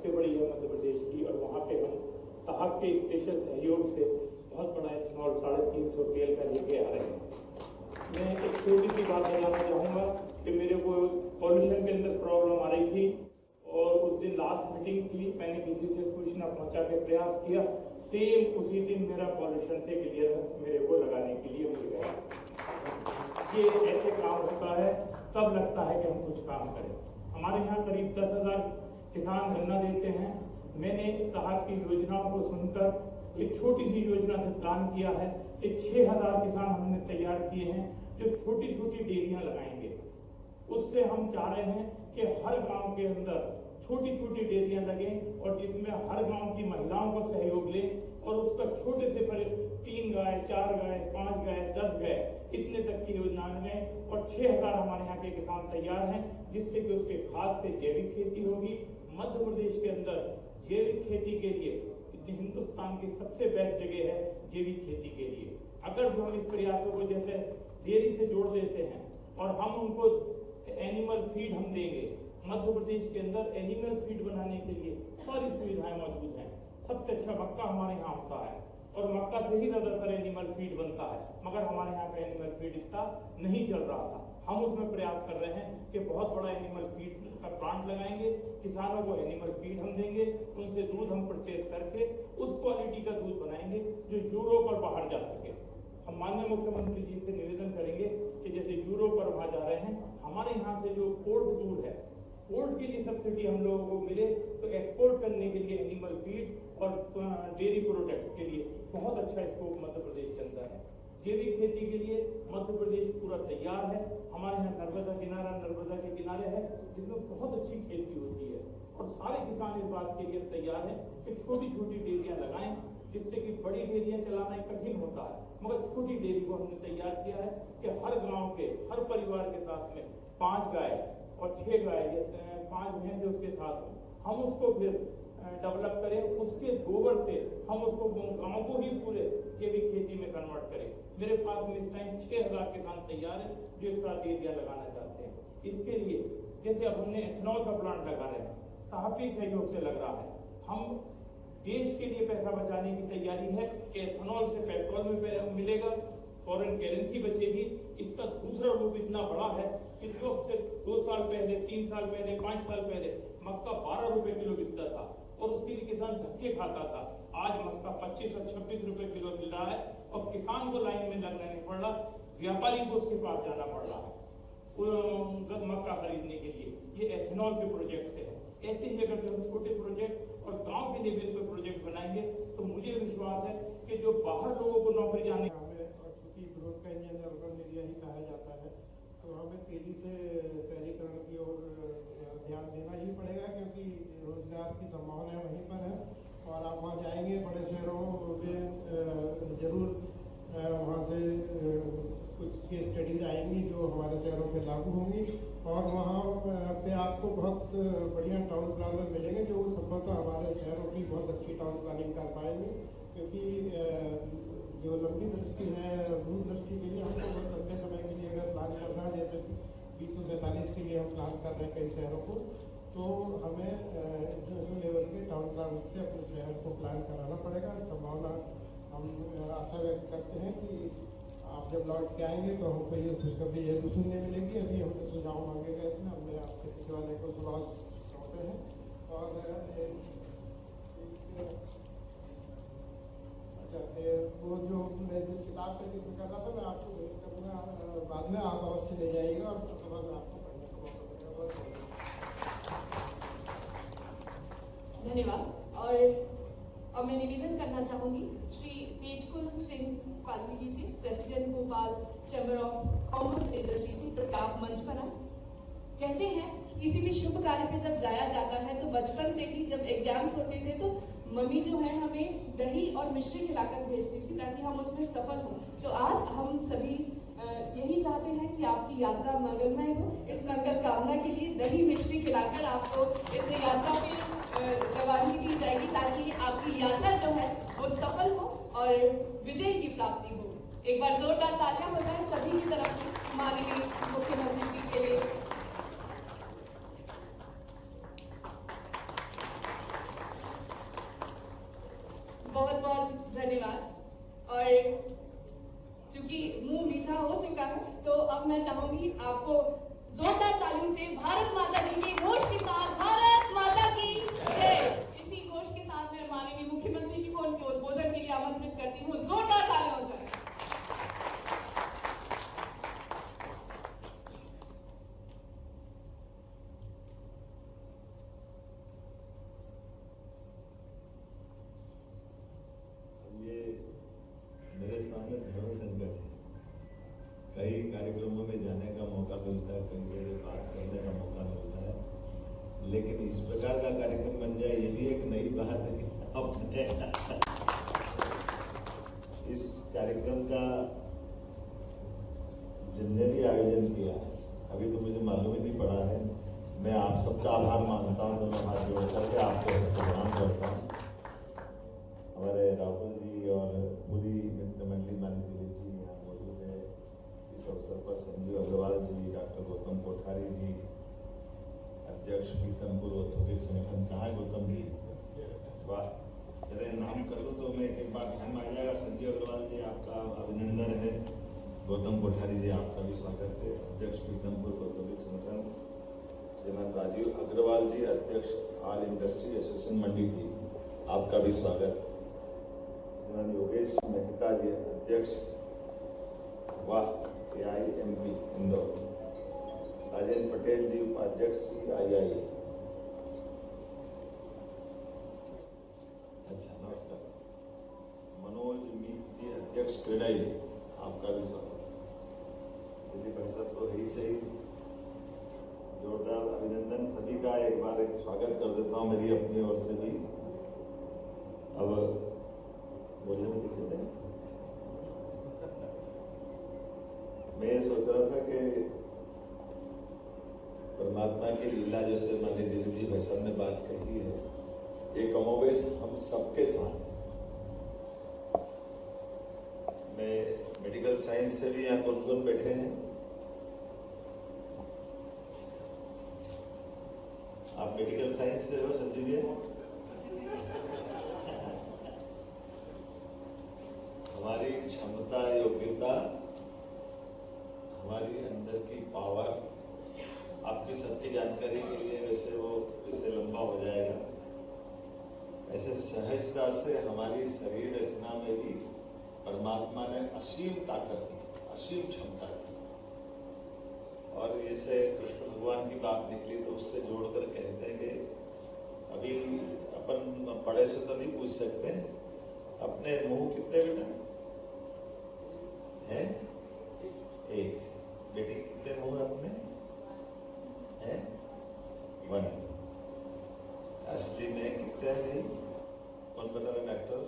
सबसे बड़ी है मध्य प्रदेश की, और वहाँ पे हम साहब के स्पेशल सहयोग से बहुत बड़ा इथेनॉल 350 KL का लेके आ रहे हैं। मैं एक छोटी सी बात बताना चाहूँगा कि मेरे को पॉल्यूशन के अंदर प्रॉब्लम आ रही थी, और उस दिन लास्ट मीटिंग थी, मैंने किसी से सूचना पहुँचा के प्रयास किया, सेम उसी दिन मेरा पॉल्यूशन से क्लियरेंस मेरे को लगाने के लिए मिल गया। ये ऐसे काम होता है, तब लगता है कि हम कुछ काम करें। हमारे यहाँ करीब 10,000 किसान गन्ना देते हैं। मैंने साहब की योजनाओं को सुनकर एक छोटी सी योजना से प्लान किया है कि 6,000 किसान हमने तैयार किए हैं जो छोटी छोटी डेयरियां लगाएंगे। उससे हम चाह रहे हैं कि हर गांव के अंदर छोटी छोटी डेयरियां लगें, और जिसमें हर गांव की महिलाओं को सहयोग लें, और उसका छोटे से बड़े 3 गाय, 4 गाय, 5 गाय, 10 गाय, इतने तक की योजनाएं में, और 6,000 हमारे यहाँ के किसान तैयार हैं, जिससे कि उसके खाद से जैविक खेती होगी। मध्य प्रदेश के अंदर जैविक खेती के लिए हिंदुस्तान की सबसे बेस्ट जगह है जैविक खेती के लिए। अगर जो हम इस प्रयासों को जैसे डेयरी से जोड़ देते हैं और हम उनको एनिमल फीड हम देंगे, मध्य प्रदेश के अंदर एनिमल फीड बनाने के लिए सारी सुविधाएं मौजूद हैं। सबसे अच्छा मक्का हमारे यहाँ होता है, और मक्का से ही ज्यादातर एनिमल फीड बनता है, मगर हमारे यहाँ पे एनिमल फीड इतना नहीं चल रहा था। हम उसमें प्रयास कर रहे हैं कि बहुत बड़ा एनिमल फीड का प्लांट लगाएंगे, किसानों को एनिमल फीड हम देंगे, उनसे दूध हम परचेज करके उस क्वालिटी का दूध बनाएंगे जो यूरोप और बाहर जा सके। हम माननीय मुख्यमंत्री जी से निवेदन करेंगे कि जैसे यूरोप पर वहां जा रहे हैं, हमारे यहाँ से जो पोर्ट दूर है, पोर्ट के लिए सब्सिडी हम लोगों को मिले, तो एक्सपोर्ट करने के लिए एनिमल फीड और डेयरी प्रोडक्ट्स के लिए बहुत अच्छा स्कोप मध्य प्रदेश के अंदर है। जैविक खेती के लिए मध्य प्रदेश पूरा तैयार है। हमारे यहाँ नर्मदा के किनारे है, जिसमें बहुत अच्छी खेती होती है, और सारे किसान इस बात के लिए तैयार है कि छोटी छोटी डेयरियां लगाएं, जिससे कि बड़ी डेयरियां चलाना कठिन होता है, मगर छोटी डेयरी को हमने तैयार किया है कि हर गांव के हर परिवार के साथ में 5 गाय और 6 गाय या 5 भैंस उसके साथ हम उसको फिर डेवलप करें, उसके गोबर से हम उसको गांव को ही पूरे जैविक खेती में कन्वर्ट करें। मेरे पास में इस टाइम 6,000 किसान तैयार है जो एक साथ डेयरियां लगाना चाहते हैं। इसके लिए जैसे अब हमने एथेनॉल का प्लांट लगा रहे हैं, साहब के सहयोग से लग रहा है। हम देश के लिए पैसा बचाने की तैयारी है कि एथेनॉल से पेट्रोल में मिलेगा, फॉरेन करेंसी बचेगी। इसका दूसरा रूप इतना बड़ा है कि जो से 2 साल पहले, 3 साल पहले, 5 साल पहले मक्का 12 रुपए किलो बिकता था और उसके लिए किसान धक्के खाता था। आज मक्का 25 और 26 रुपए किलो मिल रहा है, और किसान को लाइन में लगना नहीं पड़ रहा, व्यापारी को उसके पास जाना पड़ रहा है मक्का खरीदने के लिए। ये एथेनॉल के प्रोजेक्ट से है। ऐसे ही अगर हम छोटे प्रोजेक्ट और गांव के लेवल पे प्रोजेक्ट बनाएंगे तो मुझे विश्वास है कि जो बाहर लोगों को नौकरी जाने, और चूंकि ग्रोथ का इंजन अर्बन एरिया ही कहा जाता है, तो हमें तेजी से शहरीकरण की ओर ध्यान देना ही पड़ेगा, क्योंकि रोजगार की संभावनाएं वहीं पर है। और आप वहाँ जाएंगे बड़े शहरों में, जरूर वहाँ से कुछ केस स्टडीज आएंगी जो हमारे शहरों पे लागू होंगी, और वहाँ पे आपको बहुत बढ़िया टाउन प्लानर मिलेंगे जो संभवतः हमारे शहरों की बहुत अच्छी टाउन प्लानिंग कर पाएंगे। क्योंकि जो लंबी दृष्टि है, दूर दृष्टि के लिए हमको बहुत लंबे समय के लिए अगर प्लान करना है, जैसे 2047 के लिए हम प्लान कर रहे हैं कई शहरों को, तो हमें इंटरनेशनल लेवल के टाउन प्लान से अपने शहर को प्लान कराना पड़ेगा। संभावना हम आशा व्यक्त करते हैं कि आप जब लौट के आएंगे तो हमको ये खुशखबरी जरूर सुनने मिलेगी। अभी हमने सुझाव मांगे गए थे, हमने आपके सचिवालय को सुझाव सौंपे हैं। और अच्छा, वो जो मैं जिस किताब का जिक्र कर रहा था, मैं आपको भेज करूँगा बाद में, आप अवश्य ले जाइएगा और सभा में आपको पढ़ने का मौका मिलेगा। बहुत धन्यवाद। और अब मैं निवेदन करना चाहूंगी श्री तेजकुल सिंह पाली जी से, president Bhopal chamber of commerce industry से, कि आप मंच पर आए। कहते हैं किसी भी शुभ कार्य पे जब जाया जाता है तो बचपन से ही जब एग्जाम्स होते थे तो मम्मी जो है हमें दही और मिश्री खिलाकर भेजती थी ताकि हम उसमें सफल हों। तो आज हम सभी यही चाहते हैं कि आपकी यात्रा मंगलमय हो। इस मंगल कामना के लिए दही मिश्री खिलाकर आपको इस यात्रा में रवानगी की जाएगी, ताकि आपकी यात्रा जो है वो सफल हो और विजय की प्राप्ति हो। एक बार जोरदार तालियां हो जाए सभी की तरफ से माननीय मुख्यमंत्री जी के लिए। धन्यवाद। और चूंकि मुंह मीठा हो चुका है तो अब मैं चाहूंगी आपको जोरदार तालियों से भारत माता जी के घोष के साथ भारत माता की जय, इसी घोष के साथ मैं माननीय मुख्यमंत्री जी को उनके उद्बोधन के लिए आमंत्रित करती हूँ। जोरदार तालियां हो जाए। ये मेरे सामने धर्म संकट है। कई कार्यक्रमों में जाने का मौका मिलता है, कई जगह बात करने का मौका मिलता है, लेकिन इस प्रकार का कार्यक्रम बन जाए ये भी एक नई बात है कि आपने इस कार्यक्रम का जिनने भी आयोजन किया है, अभी तो मुझे मालूम ही नहीं पड़ा है। मैं आप सबका आभार मानता हूँ, तो मैं हाथ जोड़ करके आपको प्रणाम करता हूँ। हमारे राहुल जी और पूरी मित्र मंडली माननीय दिलीप जी यहाँ मौजूद है। इस अवसर पर संजीव अग्रवाल जी, डॉक्टर गौतम कोठारी जी, अध्यक्ष पीतमपुर औद्योगिक संगठन, कहाँ है गौतम जी? वाह, चले नाम कर लो तो मैं एक बार ध्यान में आ जाएगा। संजीव अग्रवाल जी आपका अभिनंदन है। गौतम कोठारी जी आपका भी स्वागत है। अध्यक्ष पीतमपुर औद्योगिक संगठन श्रीमान राजीव अग्रवाल जी, अध्यक्ष ऑल इंडस्ट्री एसोसिएशन मंडी थी, आपका भी स्वागत। श्रीमान योगेश मेहता जी, अध्यक्ष वाह AIMP इंदौर। राजेंद्र पटेल जी, उपाध्यक्ष CII। अच्छा, नमस्कार। मनोज मीत जी, अध्यक्ष क्रेडाई, आपका भी स्वागत। दिलीप भाई साहब तो है ही सही। जोरदार अभिनंदन सभी का एक बार एक स्वागत कर देता हूँ मेरी अपनी ओर से भी। अब बोलने में दिक्कत है। मैं ये सोच रहा था कि परमात्मा की लीला जैसे माननीय दिलीप जी भाई साहब ने बात कही है, ये कमोबेश हम सबके साथ। मैं मेडिकल साइंस से भी यहाँ कौन बैठे हैं? आप मेडिकल साइंस से हो संजीव जी? हमारी क्षमता, योग्यता, हमारी अंदर की पावर, आपकी सबकी जानकारी के लिए वैसे वो इससे लंबा हो जाएगा। ऐसे सहजता से हमारी शरीर रचना में भी परमात्मा ने असीम ताकत दी, असीम क्षमता दी। और जैसे कृष्ण भगवान की बात निकली तो उससे जोड़कर कहते हैं कि अभी अपन बड़े से तो नहीं पूछ सकते, अपने मुंह कितने बेटा है? एक। बेटी कितने मुंह है अपने? है 1। असली में कितने हैं? कौन बता रहा? डॉक्टर,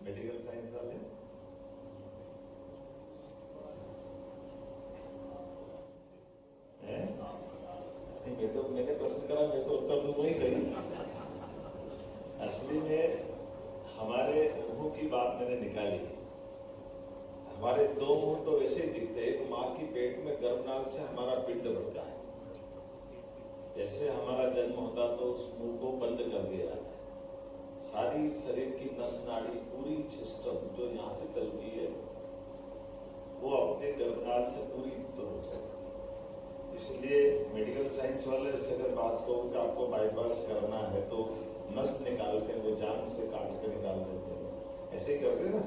मेडिकल साइंस वाले? हैं? नहीं, मैंने प्रश्न करा, मैं तो उत्तर दूंगा ही सही। असली में हमारे मुंह की बात मैंने निकाली। हमारे 2 मुंह तो वैसे ही दिखते हैं। तो माँ की पेट में गर्भनाल से हमारा पिंड बढ़ता है। जैसे हमारा जन्म होता तो उस मुंह को बंद कर दिया जाता है। सारी शरीर की नस नाड़ी, पूरी सिस्टम जो यहाँ से चलती है, वो अपने गर्भनाल से पूरी दूर हो सकती है। इसलिए मेडिकल साइंस वाले से अगर बात करूँ कि आपको बाईपास करना है तो नस निकालते हैं, वो जान से काट के निकाल देते हैं। ऐसे ही करते ना,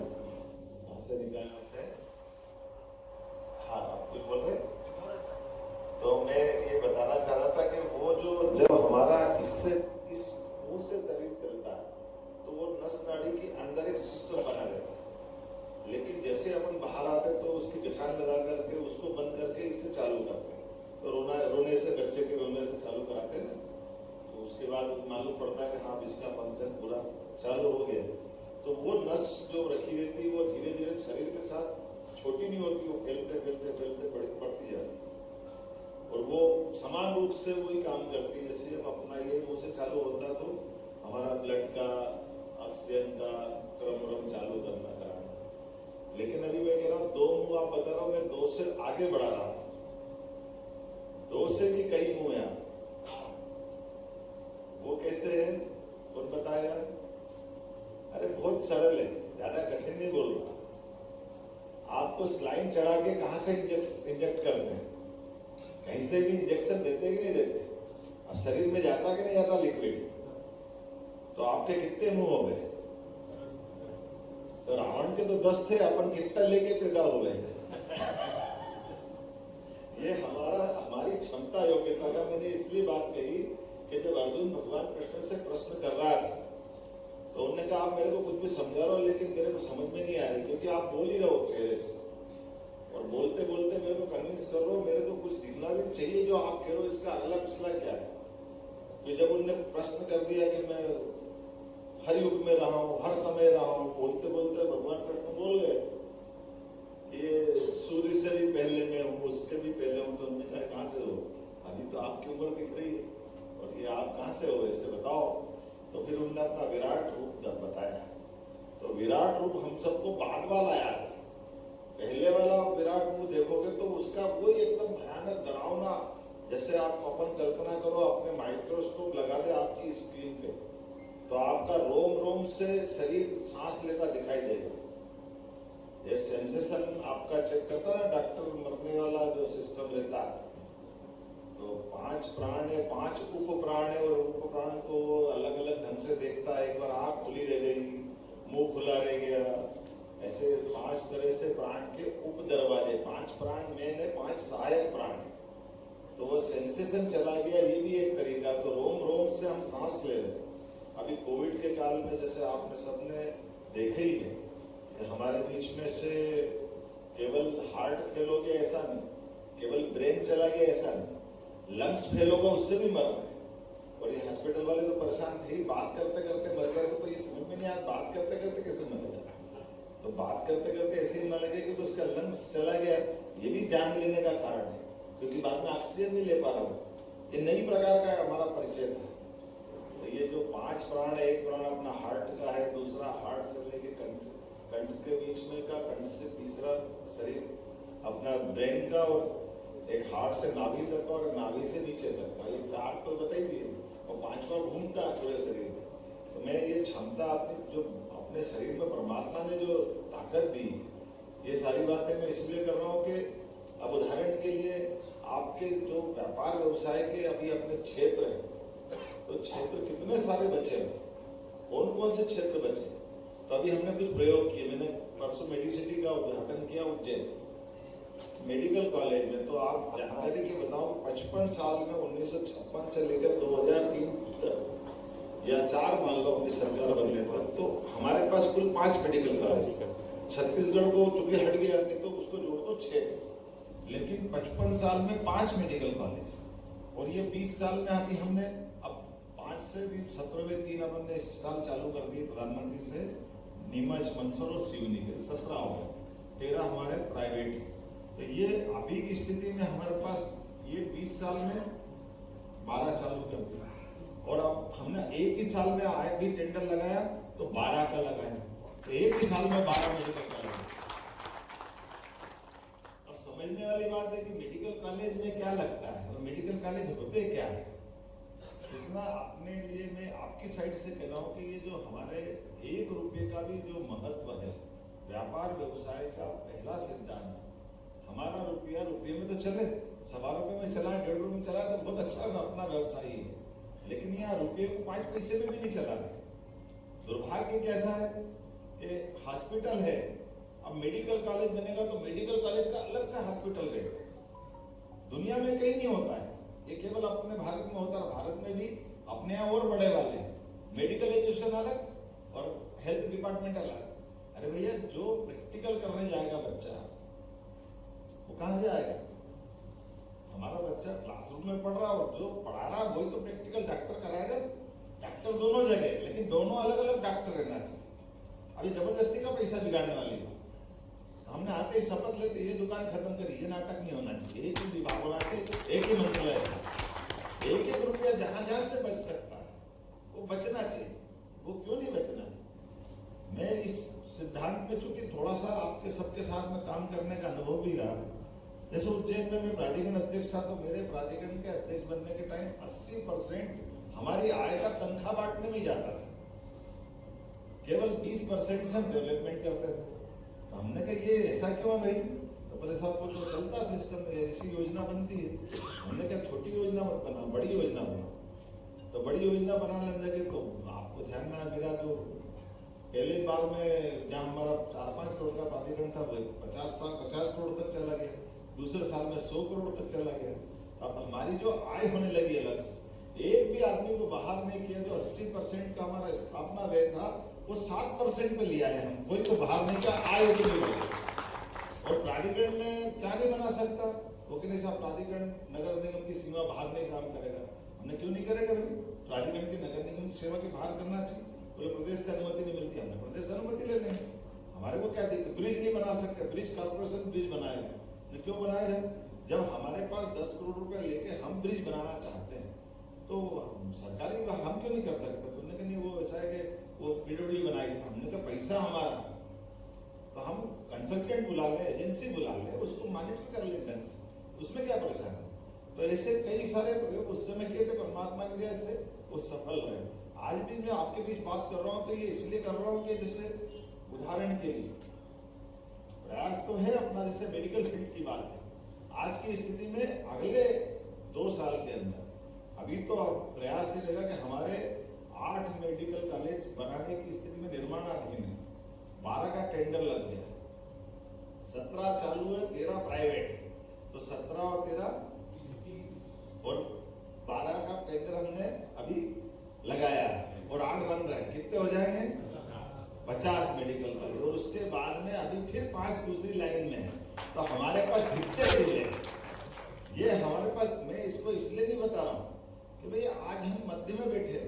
वहां से निकालते हैं। हाँ, आप कुछ बोल रहे? तो मैं ये बताना चाह रहा था कि वो जो जब हमारा इससे इस मुंह से शरीर चलता है तो वो नस नाड़ी के अंदर एक सिस्टम बना रहता है। लेकिन जैसे अपन बाहर आते तो उसकी गठान लगा करके उसको बंद करके इससे चालू करते हैं। तो रोने से, बच्चे के रोने से चालू कराते हैं, तो उसके बाद मालूम पड़ता है कि हाँ इसका फंक्शन पूरा चालू हो गया। तो वो नस जो रखी रहती है वो धीरे धीरे शरीर के साथ छोटी नहीं होती, वो फैलते फैलते फैलते बढ़ती जाती है। और वो समान रूप से वही काम करती है। जैसे जब अपना ये मुंह से चालू होता तो हमारा ब्लड का, ऑक्सीजन का क्रम चालू करना कराना। लेकिन अभी मैं कह रहा हूँ 2 मुंह आप बता रहा हूँ, मैं 2 से आगे बढ़ा रहा हूँ। 2 से भी कई मुंह है। वो कैसे है? कौन बताया? अरे बहुत सरल है, ज्यादा कठिन नहीं बोल रहा। आपको स्लाइन चढ़ा के कहां से इंजेक्ट करते हैं? कहीं से भी इंजेक्शन देते कि नहीं देते? अब शरीर में जाता कि नहीं जाता लिक्विड? तो आपके कितने मुंह हो गए? तो रावण के तो 10 थे, अपन कितना लेके पैदा हुए? ये हमारी क्षमता योग्यता का मैंने इसलिए बात कही कि जब अर्जुन भगवान कृष्ण से प्रश्न कर रहा था तो उन्होंने कहा आप मेरे को कुछ भी समझा रहे हो लेकिन मेरे को समझ में नहीं आ रही, क्योंकि आप बोल ही रहे हो चेहरे से और बोलते बोलते मेरे को कन्विंस कर रहे हो, मेरे को कुछ दिखना भी चाहिए जो आप कह रहे हो इसका अगला पिछला क्या है। तो जब उन्होंने प्रश्न कर दिया कि मैं हर युग में रहा हूं, हर समय रहा हूं, बोलते बोलते भगवान कृष्ण बोल गए ये सूर्य से भी पहले मैं हूँ, उसके भी पहले हूँ। तो उन्होंने कहा कहां से हो? अभी तो आपकी उम्र दिख रही है और ये आप कहां से हो, ऐसे बताओ। तो फिर उन्होंने अपना विराट रूप जब बताया तो विराट रूप हम सबको बाद वाला याद है। पहले वाला विराट रूप देखोगे तो उसका वो एकदम भयानक डरावना, जैसे आप अपन कल्पना करो अपने माइक्रोस्कोप लगा दे आपकी स्क्रीन पे तो आपका रोम रोम से शरीर सांस लेता दिखाई देगा। ये सेंसेशन आपका चेक करता है डॉक्टर, मरने वाला जो सिस्टम रहता है। तो 5 प्राण है, 5 उप प्राण है और उप प्राण को अलग अलग ढंग से देखता है। एक बार आंख खुली रह गई, मुंह खुला रह गया, ऐसे 5 तरह से प्राण के उप दरवाजे। 5 प्राण मेन है, 5 सहायक प्राण है। तो वो सेंसेशन चला गया, ये भी एक तरीका। तो रोम रोम से हम सांस ले रहे। अभी कोविड के काल में जैसे आपने सबने देखा ही है कि हमारे बीच में से केवल हार्ट फेल हो गया ऐसा नहीं, केवल ब्रेन चला गया ऐसा नहीं, लंग्स फेल होगा उससे भी मर रहे। और ये हॉस्पिटल वाले तो परेशान थे, बात करते करते मर गए। तो ये समझ में नहीं आया बात करते करते कैसे मरेगा। तो बात करते करते ऐसे ही मर गए क्योंकि उसका लंग्स चला गया। ये भी जान लेने का कारण है क्योंकि बाद में ऑक्सीजन नहीं ले पा रहा था। ये नई प्रकार का हमारा परिचय था। तो ये जो 5 प्राण है, एक प्राण अपना हार्ट का है, दूसरा हार्ट से लेके कंठ के बीच में का, कंठ से तीसरा शरीर अपना ब्रेन का, और एक हार्ट से नाभि तक का और नाभि से नीचे तक का। ये 4 तो बता ही दिए और 5वां घूमता है पूरे शरीर में। तो मैं ये क्षमता अपनी जो अपने शरीर में परमात्मा ने जो ताकत दी, ये सारी बातें मैं इसलिए कर रहा हूँ कि अब उदाहरण के लिए आपके जो व्यापार व्यवसाय के अभी अपने क्षेत्र है तो क्षेत्र कितने सारे बचे हैं, कौन कौन से क्षेत्र बचे। तो अभी हमने कुछ प्रयोग किए। मैंने परसों मेडिसिटी का उद्घाटन किया उज्जैन मेडिकल कॉलेज में। तो आप जानकारी की बताओ 55 साल में 1956 से लेकर 2003 या 4 मान लो अपनी सरकार बनने तक तो हमारे पास कुल 5 मेडिकल कॉलेज। छत्तीसगढ़ को चूंकि हट गया नहीं तो उसको जोड़ दो 6, लेकिन 55 साल में 5 मेडिकल कॉलेज। और ये 20 साल में अभी हमने अब 5 से भी 17वें 3 अपन ने इस साल चालू कर दिए प्रधानमंत्री से, नीमच, मंदसौर और सिवनी के 17 हो गए, 13 हमारे प्राइवेट। तो ये अभी की स्थिति में हमारे पास ये 20 साल में 12 चालू कर दिया। और अब हमने एक ही साल में आए भी टेंडर लगाया तो 12 का लगाया। तो एक ही साल में 12 मेडिकल कॉलेज। अब समझने वाली बात है कि मेडिकल कॉलेज में क्या लगता है और मेडिकल कॉलेज होते क्या है। इतना अपने लिए मैं आपकी साइड से कह रहा हूं कि ये जो हमारे 1 रुपये का भी जो महत्व है व्यापार व्यवसाय का पहला सिद्धांत, हमारा रुपया रुपये में तो चले, 1.25 रुपये में चला, 1.5 रुपये में चला तो बहुत अच्छा अपना व्यवसाय है, लेकिन यहाँ रुपये को 5 पैसे में भी नहीं चला रहे। दुर्भाग्य कैसा है कि हॉस्पिटल है, अब मेडिकल कॉलेज बनेगा तो मेडिकल कॉलेज का अलग से हॉस्पिटल रहेगा। दुनिया में कहीं नहीं होता है, ये केवल अपने भारत में होता है। भारत में भी अपने यहाँ और बड़े वाले हैं, मेडिकल एजुकेशन अलग और हेल्थ डिपार्टमेंट अलग। अरे भैया जो प्रैक्टिकल करने जाएगा बच्चा वो कहाँ जाएगा। हमारा बच्चा क्लासरूम में पढ़ रहा और जो पढ़ा रहा वही तो प्रैक्टिकल डॉक्टर कराएगा। डॉक्टर दोनों जगह, लेकिन दोनों अलग अलग डॉक्टर रहना चाहिए। अभी जबरदस्ती का पैसा बिगाड़ने वाली बात। हमने आते ही शपथ लेते ये दुकान खत्म करी, ये नाटक नहीं होना चाहिए। एक ही विभाग होना चाहिए, एक ही मंत्रालय, 1-1 रुपया जहां जहां से बच सकता है वो बचना चाहिए। वो क्यों नहीं बचना चाहिए। मैं इस सिद्धांत में चूंकि थोड़ा सा आपके सबके साथ में काम करने का अनुभव भी रहा, जैसे उज्जैन में मैं प्राधिकरण अध्यक्ष था तो मेरे प्राधिकरण के अध्यक्ष बनने के टाइम 80% हमारी आय का तनख्वाह बांटने में जाता था। केवल 20% से हम डेवलपमेंट करते थे। तो हमने कहा ये ऐसा क्यों है भाई? तो बोले साहब कुछ तो चलता सिस्टम, ऐसी योजना बनती है। हमने कहा छोटी योजना मत बना, बड़ी योजना बना। तो बड़ी योजना बनाने लगे तो आपको ध्यान में गिरा जो पहले बार में जहाँ हमारा 4-5 करोड़ का प्राधिकरण था, 50 करोड़ तक चला गया। दूसरे साल में 100 करोड़ तक चला गया। अब हमारी जो आय होने लगी अलग से, एक भी आदमी को बाहर नहीं किया। जो 80% का हमारा स्थापना व्यय था वो 7% पे लिया है हम। कोई को बाहर नहीं किया, आय भी नहीं बढ़ी। और प्राधिकरण में क्या नहीं बना सकता? वो कहने साहब प्राधिकरण नगर निगम की सीमा बाहर नहीं काम करेगा। हमने क्यों नहीं करेगा भाई? प्राधिकरण की नगर निगम सेवा के बाहर करना चाहिए। बोले प्रदेश से अनुमति नहीं मिलती। हमने प्रदेश से अनुमति ले लेंगे, हमारे को क्या दिक्कत? ब्रिज नहीं बना सकते, ब्रिज कॉर्पोरेशन ब्रिज बनाएगा। क्यों बनाएगा? जब हमारे पास 10 करोड़ रुपए लेके हम ब्रिज बनाना चाहते हैं तो सरकारी हम क्यों नहीं कर सकते? तो उन्होंने कहा नहीं वो ऐसा है कि वो पीडब्ल्यूडी बनाएगी। हमने कहा पैसा हमारा, तो हम कंसल्टेंट बुला ले, एजेंसी बुला ले, उसको मॉनिटर कर ले ढंग से, उसमें क्या परेशानी? तो ऐसे कई सारे प्रयोग उस समय किए थे, परमात्मा की दया से वो सफल रहे। आज भी मैं आपके बीच बात कर रहा हूँ तो ये इसलिए कर रहा हूँ कि जैसे उदाहरण के लिए प्रयास तो है अपना, जैसे मेडिकल फील्ड की बात है। आज की स्थिति में अगले 2 साल के अंदर अभी तो प्रयास ये रहेगा कि हमारे 8 मेडिकल कॉलेज बनाने की स्थिति में निर्माणाधीन है। 12 का टेंडर लग गया, 17 चालू है, 13 प्राइवेट। तो 17 और 13 और 12 का टेंडर हमने अभी लगाया और 8 बन रहे हैं। कितने हो जाएंगे? 50 मेडिकल कॉलेज। और उसके बाद में अभी फिर 5 दूसरी लाइन में है। तो हमारे पास जितने जिले ये हमारे पास, मैं इसको इसलिए नहीं बता रहा हूँ कि भाई आज हम मध्य में बैठे,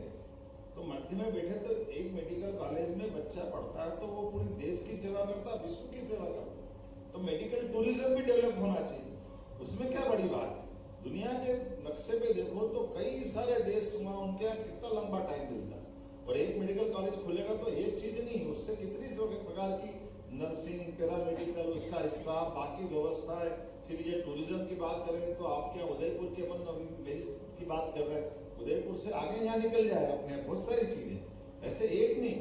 तो मध्य में बैठे तो एक मेडिकल कॉलेज में बच्चा पढ़ता है तो वो पूरी देश की सेवा करता है, विश्व की सेवा करता है। तो मेडिकल टूरिज्म भी डेवलप होना चाहिए, उसमें क्या बड़ी बात है? दुनिया के नक्शे पे देखो तो कई सारे देश वहाँ उनके यहाँ कितना लंबा टाइम मिलता है। और एक मेडिकल कॉलेज खुलेगा तो एक चीज नहीं, उससे कितनी प्रकार की नर्सिंग, पैरामेडिकल, उसका स्टाफ, बाकी व्यवस्था है। फिर ये टूरिज्म की बात करें तो आपके यहाँ उदयपुर के अपन की बात कर रहे हैं, उदयपुर से आगे यहाँ निकल जाए अपने बहुत सारी चीजें। ऐसे एक नहीं,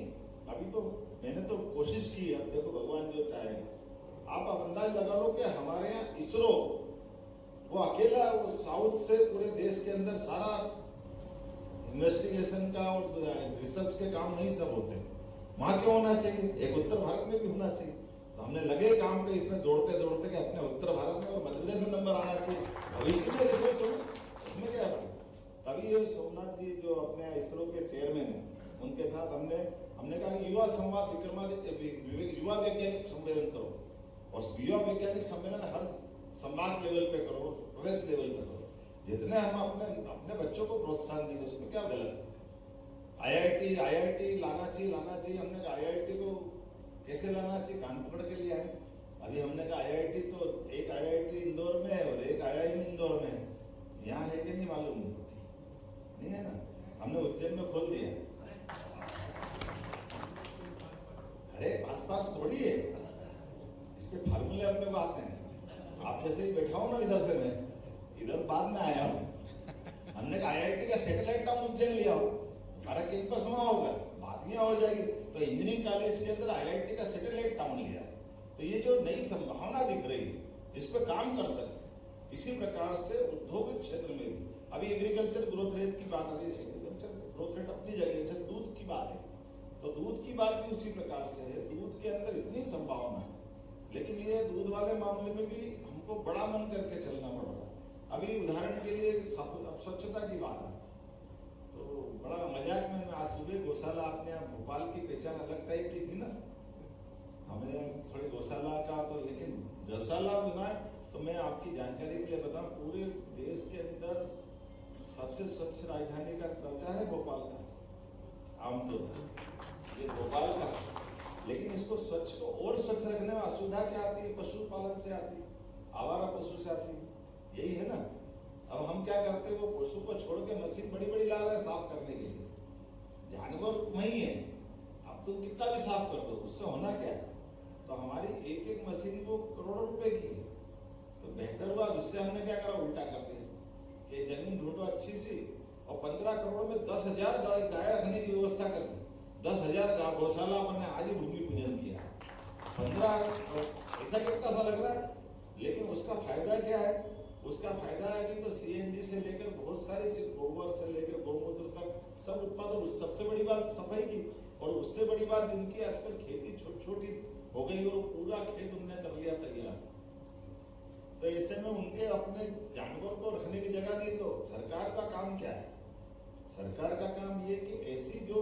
अभी तो मैंने तो कोशिश की है। अब देखो भगवान जो चाहेगा। आप अंदाज लगा लो कि हमारे यहाँ इसरो वो अकेला वो साउथ से पूरे देश के अंदर सारा इन्वेस्टिगेशन का और रिसर्च के काम नहीं सब होते हैं। वहां क्यों होना चाहिए? एक उत्तर भारत में भी होना चाहिए। तो हमने लगे काम पे इसमें दौड़ते दौड़ते कि अपने उत्तर भारत में और मध्य प्रदेश में नंबर आना चाहिए। और इसमें रिसर्च हो, इसमें क्या है? तभी ये सोमनाथ जी जो अपने इसरो के चेयरमैन है, उनके साथ हमने कहा युवा संवाद विक्रमादित्य युवा वैज्ञानिक सम्मेलन करो। और युवा वैज्ञानिक सम्मेलन हर संवाद लेवल पे करो, प्रदेश लेवल पे करो। जितने हम अपने बच्चों को प्रोत्साहन देंगे उसमें क्या गलत है? आईआईटी लाना चाहिए। हमने कहा आईआईटी को कैसे लाना चाहिए? कान पकड़ के लिए आए। अभी हमने कहा आईआईटी तो एक आईआईटी इंदौर में है और एक आईआईएम इंदौर में है। यहाँ है कि नहीं मालूम नहीं है ना? हमने उज्जैन में खोल दिया। अरे पास थोड़ी है, इसके फार्मूले अपने को आते हैं। आप जैसे ही बैठा हूं ना इधर से, मैं इधर बाद में आया हूँ। हमने कहा आईआईटी का सैटेलाइट टाउन उज्जैन लिया हो, हमारा कैंपस वहां होगा, बात यहाँ हो जाएगी। तो इंजीनियरिंग कॉलेज के अंदर आईआईटी का सैटेलाइट टाउन लिया है। तो ये जो नई संभावना दिख रही है, इस पर काम कर सकते हैं। इसी प्रकार से औद्योगिक क्षेत्र में भी अभी एग्रीकल्चर ग्रोथ रेट की बात आ रही है। एग्रीकल्चर ग्रोथ रेट अपनी जगह, जैसे दूध की बात है तो दूध की बात भी उसी प्रकार से है। दूध के अंदर इतनी संभावना है, लेकिन ये दूध वाले मामले में भी हमको बड़ा मन करके चलना पड़ रहा है। अभी उदाहरण के लिए स्वच्छता की बात है तो बड़ा मजाक में आज सुबह गौशाला आपने भोपाल की पहचान अलग टाइप की थी ना, हमें थोड़ी गौशाला का तो, लेकिन गौशाला बनाए तो मैं आपकी जानकारी के लिए बताऊं, पूरे देश के अंदर सबसे स्वच्छ राजधानी का दर्जा है भोपाल का। आमतौर ये भोपाल का, लेकिन इसको स्वच्छ को और स्वच्छ रखने में असुविधा क्या आती है? पशुपालन से आती है, आवारा पशु से आती है, यही है ना। अब हम क्या करते हैं, वो पशु को छोड़ के मशीन बड़ी बड़ी ला रहे हैं साफ करने के लिए। जानवर वही है, अब तुम कितना भी साफ कर दो, उससे होना क्या है? तो हमारी एक एक मशीन को करोड़ों रुपए की है। तो बेहतर हुआ, उससे हमने क्या करा, उल्टा कर दिया कि जमीन ढूंढो अच्छी सी और 15 करोड़ में 10,000 गाय रखने की व्यवस्था कर दी। 10,000 गौशाला अपन ने आज ही भूमि पूजन किया। 15 ऐसा कितना सा लग रहा है, लेकिन उसका फायदा क्या है? उसका फायदा है कि तो सीएनजी से लेकर बहुत सारी चीज, गोबर से लेकर गौमूत्र तक सब उत्पादन। सबसे बड़ी बात सफाई की, और उससे बड़ी बात इनकी आजकल खेती छोटी छोटी हो गई और पूरा खेत उनने कर लिया तैयार। तो ऐसे में उनके अपने जानवर को रखने की जगह नहीं। तो सरकार का काम क्या है? सरकार का काम ये कि ऐसी जो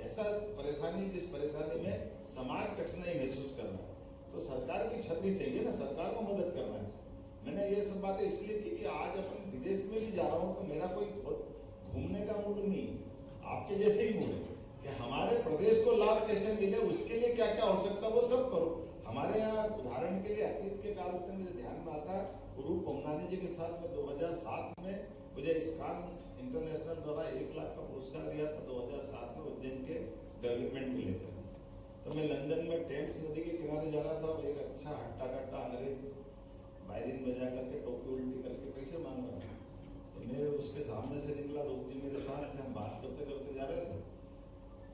ऐसा परेशानी, जिस परेशानी में समाज कठिनाई महसूस कर रहा है, तो सरकार की छतरी चाहिए ना, सरकार को मदद करना चाहिए। मैंने ये सब बातें इसलिए की कि आज अपन विदेश में भी जा रहा हूँ तो मेरा कोई घूमने का मूड नहीं, आपके जैसे ही मूड है कि हमारे प्रदेश को लाभ कैसे मिले, उसके लिए क्या क्या आवश्यकता वो सब करो। हमारे यहाँ उदाहरण के लिए अतीत के काल से मुझे ध्यान में आता है, रूप कोमनानी जी के साथ में 2007 में मुझे इस्कान इंटरनेशनल द्वारा 1 लाख का पुरस्कार दिया था 2007 में उज्जैन के डेवलपमेंट को लेकर। तो मैं लंदन में टेम्स नदी के किनारे जा रहा था, एक अच्छा हट्टा कट्टा अंग्रेज वायलिन बजा करके टोपी उल्टी करके पैसे मांग रहा था। तो मैं उसके सामने से निकला, रूप जी मेरे साथ थे, हम बात करते करते जा रहे थे।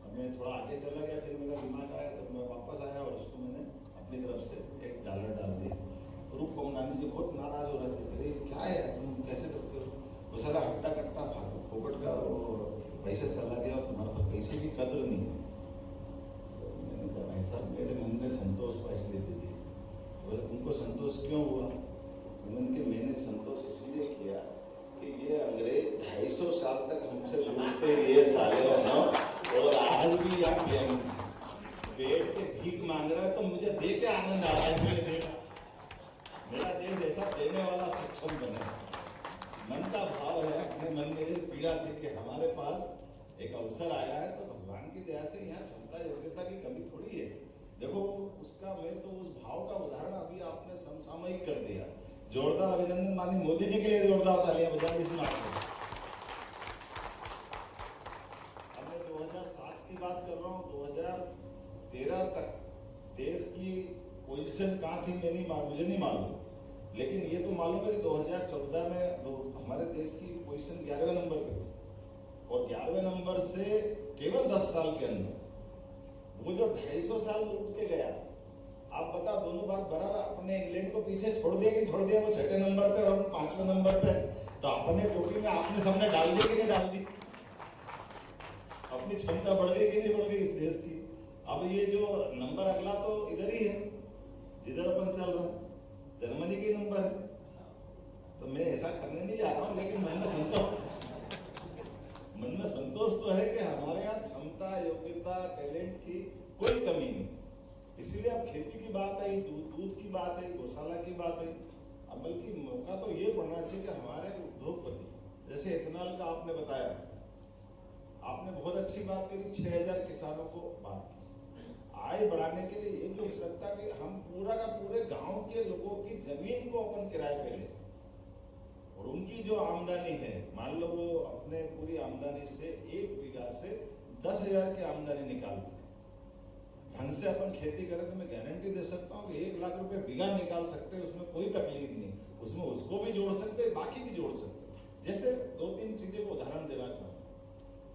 अब मैं थोड़ा आगे चला गया, फिर मेरा दिमाग आया तो मैं वापस आया और उसको मैंने अपनी तरफ से $1 डाल दिया। रूप कोमनानी जी बहुत नाराज हो रहे थे, अरे क्या है तुम कैसे करते हो, वो सारा हट्टा कट्टा फोकट का पैसा चला गया और तुम्हारे पास पैसे की कदर नहीं। तो मैंने कहा भाई साहब मेरे मन में संतोष को इसलिए दे दी। बोले तुमको संतोष क्यों हुआ? मैंने संतोष इसलिए किया कि ये अंग्रेज 250 साल तक हमसे लूटते ये साले और आज भी आप पेट के भीख मांग रहा है, तो मुझे दे के आनंद आ रहा है, इसलिए दे रहा। मेरा देश ऐसा देने वाला सक्षम बने। मन का भाव है, अपने मन में पीड़ा थी कि हमारे पास एक अवसर आया है, तो भगवान की दया से यहाँ क्षमता योग्यता की कमी थोड़ी है। देखो उसका, मैं तो उस भाव का उदाहरण अभी आपने समसामयिक कर दिया। जोरदार अभिनंदन माननीय मोदी जी के लिए, जोरदार तालियां बजा दी। अब मैं 2007 की बात कर रहा हूँ, 2013 तक देश की पोजीशन कहाँ थी मुझे नहीं मालूम, लेकिन ये तो मालूम है कि 2014 में हमारे देश की पोजीशन 11वें नंबर पे थी, और 11वें नंबर से केवल 10 साल के अंदर वो जो 250 साल लूट के गया, आप बताओ दोनों बात बराबर। अपने इंग्लैंड को पीछे छोड़ दिया कि छोड़ दिया, वो 6ठे नंबर पे और 5वें नंबर पे, तो अपने टोपी में आपने सामने डाल दी कि नहीं डाल दी? अपनी क्षमता बढ़ गई कि नहीं बढ़ गई इस देश की? अब ये जो नंबर अगला तो इधर ही है जिधर अपन चल रहा है, जर्मनी के नंबर है। तो मैं ऐसा करने नहीं जा रहा हूँ, लेकिन मन में संतोष तो है कि हमारे यहाँ क्षमता, योग्यता, टैलेंट की कोई कमी नहीं। इसीलिए अब खेती की बात आई, दूध की बात आई, गौशाला की बात आई। अब बल्कि मौका तो ये बढ़ना चाहिए कि हमारे उद्योगपति, जैसे इथेनॉल का आपने बताया, आपने बहुत अच्छी बात करी, 6000 किसानों को बात की। आय बढ़ाने के लिए ये भी हो सकता है कि हम पूरा का पूरे गांव के लोगों की जमीन को अपन किराए पे लें, और उनकी जो आमदनी है, मान लो वो अपने पूरी आमदनी से 1 बीघा से 10,000 की आमदनी निकालते हैं, ढंग से अपन खेती करें तो मैं गारंटी दे सकता हूँ कि 1 लाख रुपए बीघा निकाल सकते हैं, उसमें कोई तकलीफ नहीं। उसमें उसको भी जोड़ सकते हैं, बाकी भी जोड़ सकते हैं। जैसे 2-3 चीजें को उदाहरण देना चाहूँ।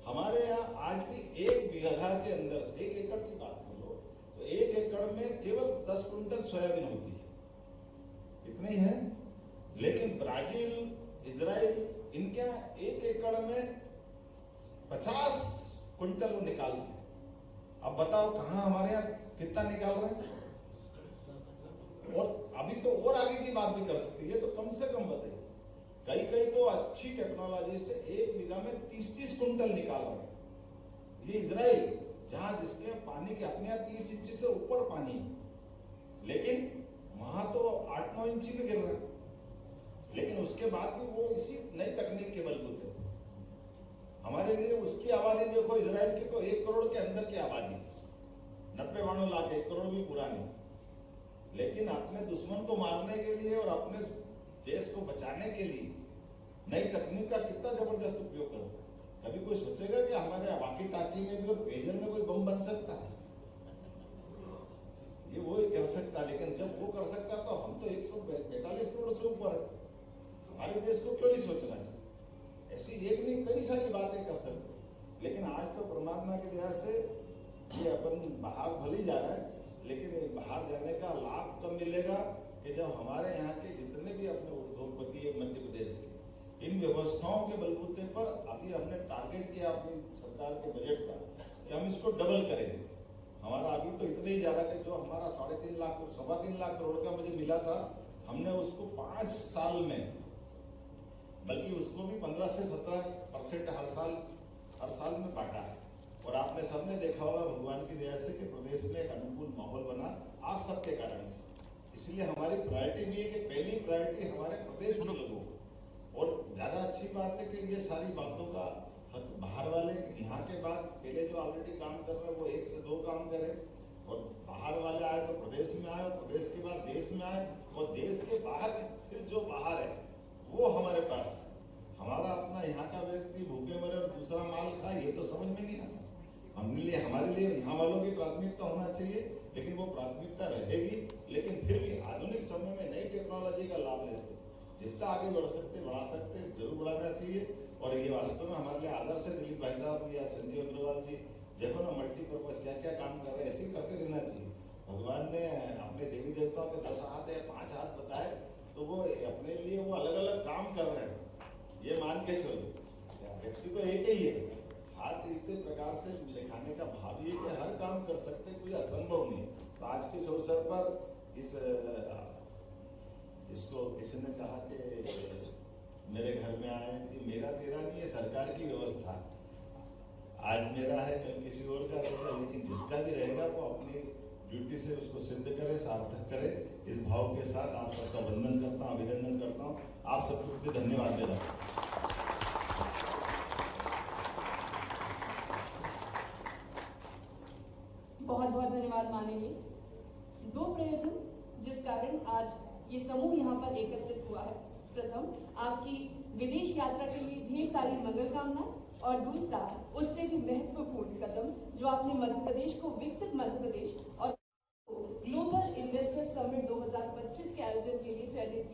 हमारे यहाँ आज भी 1 बीघा के अंदर 1 एकड़ की बात कर लो तो 1 एकड़ में केवल 10 कुंटल सोयाबीन होती है, इतनी है। लेकिन ब्राजील, इजराइल, इनके 1 एकड़ में 50 कुंटल वो निकालते हैं। अब बताओ कहां हमारे यहाँ कितना निकाल रहे हैं? और अभी तो और आगे की बात भी कर सकते हैं, ये तो कम से कम बताइए। कई तो अच्छी टेक्नोलॉजी से 1 बीघा में 30-30 कुंटल निकाल रहे हैं। ये इजराइल, जहां जिसके पानी के अपने आप 30 इंच से ऊपर पानी है, लेकिन वहां तो 8-9 इंच में गिर रहा है, लेकिन उसके बाद भी वो इसी नई तकनीक के बलबूते। हमारे लिए उसकी आबादी देखो, इजराइल की तो 1 करोड़ के अंदर की आबादी, 90-92 लाख, 1 करोड़ भी पूरा नहीं। लेकिन अपने दुश्मन को मारने के लिए और अपने देश को बचाने के लिए नई तकनीक का कितना जबरदस्त उपयोग करता है। कभी कोई सोचेगा कि हमारे वाकी टाकी में भी और पेयजल में कोई बम बन सकता है? ये वो ही कर सकता, लेकिन जब वो कर सकता तो हम तो 145 करोड़ से ऊपर है, हमारे देश को क्यों नहीं सोचना चाहिए? ऐसी एक नहीं कई सारी बातें कर सकते। लेकिन आज तो परमात्मा की दया से ये अपन बाहर भले जा रहे हैं, लेकिन बाहर जाने का लाभ तब मिलेगा कि जब हमारे यहाँ के जितने भी अपने उद्योगपति है मध्य प्रदेश के, इन व्यवस्थाओं के बलबूते पर अभी हमने टारगेट किया अपनी सरकार के बजट का कि हम इसको डबल करेंगे। हमारा अभी तो इतना ही जा रहा है कि जो हमारा 3.5 लाख 3.25 लाख करोड़ का मुझे मिला था, हमने उसको 5 साल में, बल्कि उसको भी 15 से 17% हर साल में बांटा है। और आपने सबने देखा होगा भगवान की दया से कि प्रदेश में एक अनुकूल माहौल बना आप सबके कारण से। इसलिए हमारी प्रायोरिटी भी है कि पहली प्रायोरिटी हमारे प्रदेश के लोगों को, और ज्यादा अच्छी बात है कि ये सारी बातों का बाहर वाले यहाँ के बाद पहले जो ऑलरेडी काम कर रहे हैं वो 1 से 2 काम करें, और बाहर वाले आए तो प्रदेश में आए, और प्रदेश के बाद देश में आए, और देश के बाहर फिर जो बाहर है वो हमारे पास है। हमारा अपना यहाँ का व्यक्ति भूखे मरे और दूसरा माल खाए, ये तो समझ में नहीं आता। हमारे लिए यहाँ वालों की प्राथमिकता होना चाहिए, लेकिन वो प्राथमिकता रहेगी, लेकिन फिर भी आधुनिक समय में नई टेक्नोलॉजी का लाभ लेते जितना आगे बढ़ा सकते जरूर बढ़ाना चाहिए। और ये वास्तव में हमारे लिए आदर्श है। दिलीप भाई साहब या संजीव अग्रवाल जी, देखो ना मल्टीपर्पज क्या क्या काम कर रहे हैं, ऐसे ही करते रहना चाहिए। भगवान ने अपने देवी देवताओं के 10 हाथ या 5 हाथ बताए, तो वो अपने लिए वो अलग अलग काम कर रहे हैं, ये मान के चलो। व्यक्ति तो एक ही है, हाथ इतने प्रकार से लिखाने का भाव ये कि हर काम कर सकते, कोई असंभव नहीं। तो आज के इस अवसर पर इसको किसी ने कहा कि मेरे घर में आए थे, मेरा तेरा नहीं, ये सरकार की व्यवस्था। आज मेरा है, कल किसी और का रहेगा, लेकिन जिसका भी रहेगा वो अपनी ड्यूटी से उसको सिद्ध करे, सार्थक करे। इस भाव के साथ आप सबका वंदन करता हूँ, अभिनंदन करता हूँ, आप सबको प्रति धन्यवाद देता हूँ। बहुत बहुत धन्यवाद माननीय। 2 प्रयोजन जिस कारण आज ये समूह यहाँ पर एकत्रित हुआ है। प्रथम, आपकी विदेश यात्रा के लिए ढेर सारी मंगल कामनाएं, और दूसरा उससे भी महत्वपूर्ण कदम जो आपने मध्य प्रदेश को विकसित मध्य प्रदेश और ग्लोबल इन्वेस्टर समिट 2025 के आयोजन के लिए चयनित किया।